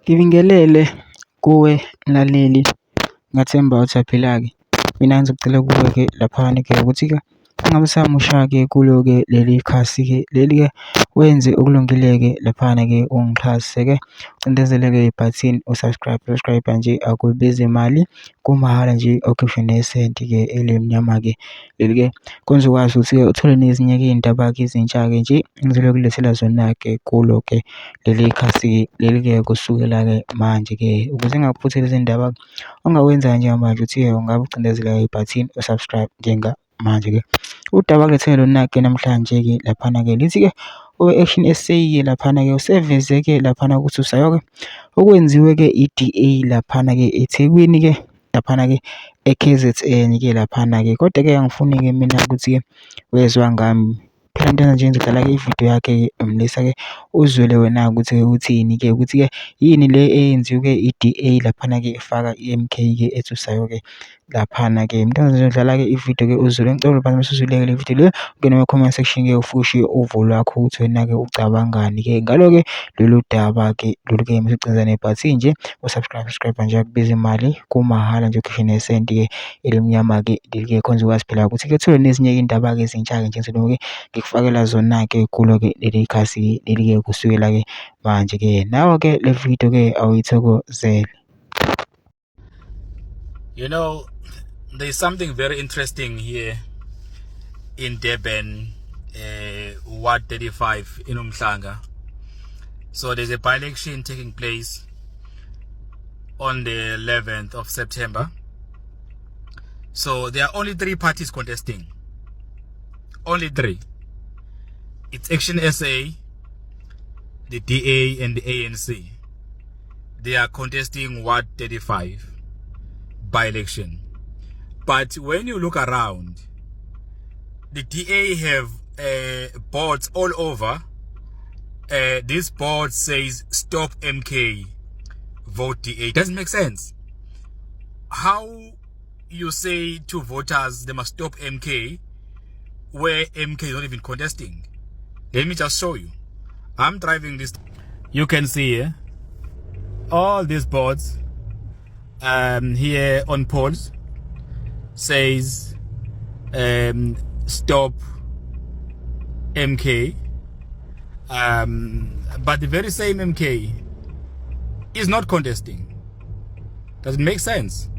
Ngibingelele kuwe mlaleli, ngathemba usaphila-ke. Mina ngizokucela kuwe-ke laphana-ke ukuthi-ke ungabe usamusha-ke kulo-ke leli khasi-ke leli-ke wenze okulungile-ke laphana-ke ungixhase-ke ucindezele-ke ibhathini subscribe nje, akubizi imali, kumahhala nje okhishwa nesenti-ke elimnyama-ke leli-ke kwenza ukwazi ukuthi-ke uthole nezinye-ke iy'ndaba-ke ezintsha-ke nje engizobe kulethela zona-ke kulo-ke leli khasi leli-ke kusukela-ke manje-ke. Ukuze ungaphuthi lezi ndaba ongawenza njengamanje ukuthi-ke ungabe ucindezela ibhathini u-subscribe njengamanje-ke. Udaba kulethele lona-ke namhlanje-ke laphana-ke lithi-ke owe-Action SA-ke laphana-ke useveze-ke laphana ukuthi usayo-ke okwenziwe-ke i-DA laphana-ke eThekwini-ke laphana-ke e-KZN-ke laphana-ke. Kodwa-ke angifuni-ke mina ukuthi-ke wezwa ngami phela into nje ngizodlala-ke ividiyo yakhe Mlisa-ke uzwele wena ukuthi-ke uthini-ke ukuthi-ke yini le eyenziwe-ke i-DA laphana-ke efaka i-MK-ke ethi usayo-ke laphana-ke. Mntwana ngizodlala-ke ividiyo-ke uzwele, ngicela phansi mesuzwile-ke le video le ungene kuma-comment section-ke ufushe uvo lwakho ukuthi wena-ke ucabangani-ke ngalo-ke lolu daba-ke lolu-ke masucindezela nebhathini nje usubscribe nje akubizi imali, kumahhala nje ukhishwe nesenti-ke elimnyama-ke leli-ke khonza ukwazi phela ukuthi-ke uthole nezinye iy'ndaba-ke ezintsha-ke njengoba ngikufakela zona-ke kulo-ke leli khasi leli-ke kusukela-ke manje-ke. Nawe-ke le video-ke awuyithokozele. You know, there's something very interesting here in Durban, Ward 35 in Umhlanga. So there's a by-election taking place on the 11th of September. So there are only 3 parties contesting. Only 3. It's Action SA, the DA and the ANC. They are contesting Ward 35 by-election. But when you look around, the DA have boards all over. This board says stop MK, vote DA. Doesn't make sense. How you say to voters they must stop MK where MK is not even contesting? Let me just show you. I'm driving this. You can see here all these boards here on polls says stop MK, but the very same MK is not contesting. Doesn't make sense.